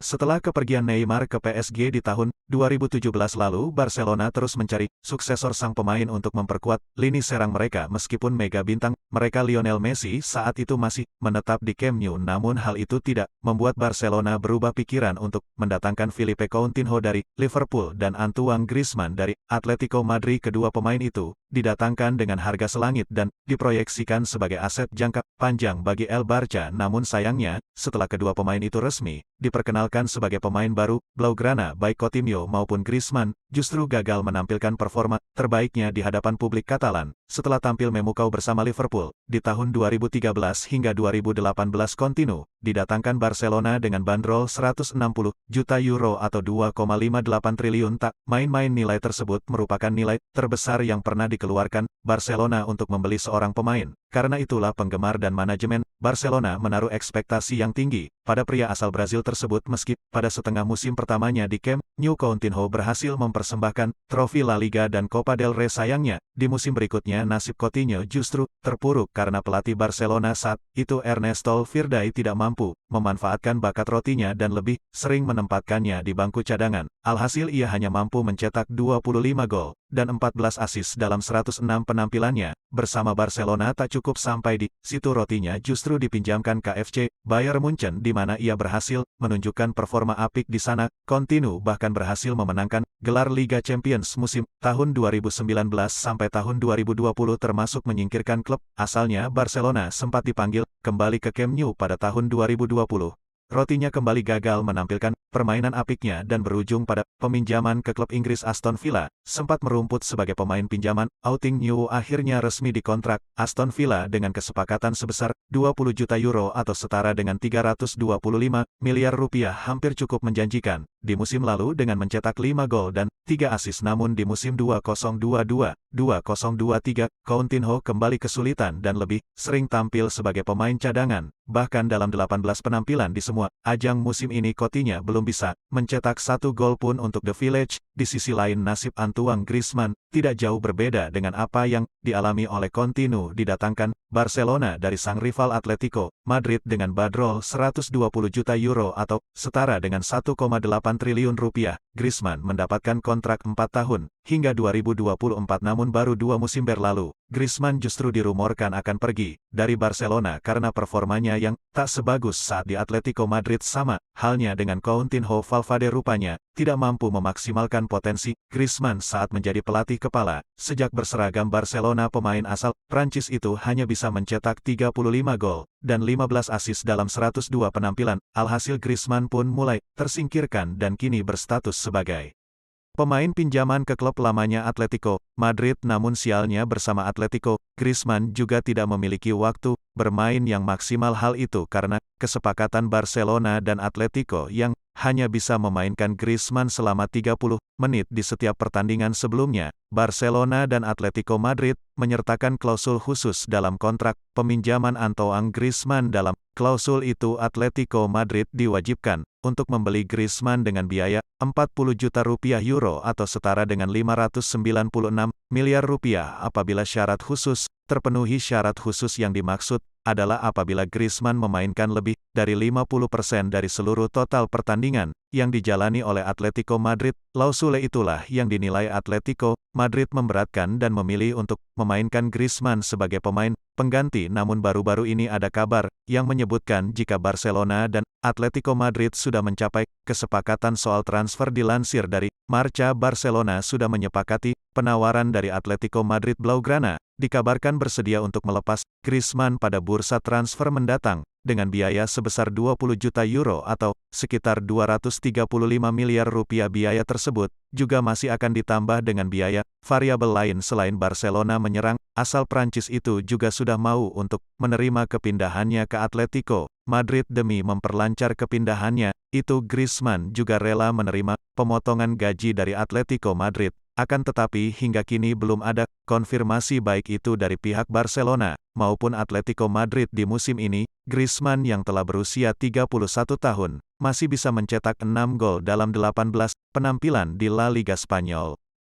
Setelah kepergian Neymar ke PSG di tahun 2017 lalu, Barcelona terus mencari suksesor sang pemain untuk memperkuat lini serang mereka meskipun mega bintang mereka Lionel Messi saat itu masih menetap di Camp Nou. Namun hal itu tidak membuat Barcelona berubah pikiran untuk mendatangkan Philippe Coutinho dari Liverpool dan Antoine Griezmann dari Atletico Madrid. Kedua pemain itu didatangkan dengan harga selangit dan diproyeksikan sebagai aset jangka panjang bagi El Barça. Namun sayangnya, setelah kedua pemain itu resmi diperkenalkan sebagai pemain baru, Blaugrana baik Coutinho maupun Griezmann justru gagal menampilkan performa terbaiknya di hadapan publik Katalan. Setelah tampil memukau bersama Liverpool di tahun 2013 hingga 2018, Coutinho didatangkan Barcelona dengan bandrol 160 juta euro atau 2,58 triliun. Tak main-main, nilai tersebut merupakan nilai terbesar yang pernah dikeluarkan Barcelona untuk membeli seorang pemain. Karena itulah penggemar dan manajemen Barcelona menaruh ekspektasi yang tinggi pada pria asal Brazil tersebut. Meski pada setengah musim pertamanya di Camp Nou Coutinho berhasil mempersembahkan trofi La Liga dan Copa del Rey, sayangnya di musim berikutnya nasib Coutinho justru terpuruk karena pelatih Barcelona saat itu Ernesto Valverde tidak mampu memanfaatkan bakat rotinya dan lebih sering menempatkannya di bangku cadangan. Alhasil ia hanya mampu mencetak 25 gol dan 14 assist dalam 106 penampilannya bersama Barcelona. Tak cukup sampai di situ, rotinya justru dipinjamkan KFC Bayern Munchen di mana ia berhasil menunjukkan performa apik di sana. Coutinho bahkan berhasil memenangkan gelar Liga Champions musim tahun 2019 sampai tahun 2020 termasuk menyingkirkan klub asalnya Barcelona sempat dipanggil kembali ke Camp Nou pada tahun 2020. Rotinya kembali gagal menampilkan permainan apiknya dan berujung pada peminjaman ke klub Inggris Aston Villa. Sempat merumput sebagai pemain pinjaman, Coutinho akhirnya resmi dikontrak Aston Villa dengan kesepakatan sebesar 20 juta euro atau setara dengan 325 miliar rupiah. Hampir cukup menjanjikan di musim lalu dengan mencetak 5 gol dan 3 assist. Namun di musim 2022-2023, Coutinho kembali kesulitan dan lebih sering tampil sebagai pemain cadangan. Bahkan dalam 18 penampilan di semua ajang musim ini, Coutinho belum bisa mencetak 1 gol pun untuk The Village. Di sisi lain, nasib Antoine Griezmann tidak jauh berbeda dengan apa yang dialami oleh Coutinho. Didatangkan Barcelona dari sang rival Atletico Madrid dengan bandrol 120 juta euro atau setara dengan 1,8 triliun rupiah. Griezmann mendapatkan kontrak 4 tahun hingga 2024, namun baru 2 musim berlalu, Griezmann justru dirumorkan akan pergi dari Barcelona karena performanya yang tak sebagus saat di Atletico Madrid. Sama halnya dengan Coutinho, Valverde rupanya tidak mampu memaksimalkan potensi Griezmann saat menjadi pelatih kepala. Sejak berseragam Barcelona, pemain asal Prancis itu hanya bisa mencetak 35 gol dan 15 assist dalam 102 penampilan. Alhasil Griezmann pun mulai tersingkirkan dan kini berstatus sebagai pemain pinjaman ke klub lamanya Atletico Madrid. Namun sialnya bersama Atletico, Griezmann juga tidak memiliki waktu bermain yang maksimal. Hal itu karena kesepakatan Barcelona dan Atletico yang hanya bisa memainkan Griezmann selama 30 menit di setiap pertandingan. Sebelumnya, Barcelona dan Atletico Madrid menyertakan klausul khusus dalam kontrak peminjaman Antoine Griezmann. Dalam klausul itu, Atletico Madrid diwajibkan untuk membeli Griezmann dengan biaya 40 juta rupiah euro atau setara dengan 596 miliar rupiah apabila syarat khusus terpenuhi. Syarat khusus yang dimaksud adalah apabila Griezmann memainkan lebih dari 50% dari seluruh total pertandingan yang dijalani oleh Atletico Madrid. Klausule itulah yang dinilai Atletico Madrid memberatkan dan memilih untuk memainkan Griezmann sebagai pemain pengganti. Namun baru-baru ini ada kabar yang menyebutkan jika Barcelona dan Atletico Madrid sudah mencapai kesepakatan soal transfer. Dilansir dari Marca, Barcelona sudah menyepakati penawaran dari Atletico Madrid. Blaugrana dikabarkan bersedia untuk melepas Griezmann pada bursa transfer mendatang dengan biaya sebesar 20 juta euro atau sekitar 235 miliar rupiah. Biaya tersebut juga masih akan ditambah dengan biaya variabel lain. Selain Barcelona, menyerang asal Prancis itu juga sudah mau untuk menerima kepindahannya ke Atletico Madrid demi memperlancar kepindahannya. Itu Griezmann juga rela menerima pemotongan gaji dari Atletico Madrid. Akan tetapi hingga kini belum ada konfirmasi baik itu dari pihak Barcelona maupun Atletico Madrid. Di musim ini, Griezmann yang telah berusia 31 tahun masih bisa mencetak 6 gol dalam 18 penampilan di La Liga Spanyol.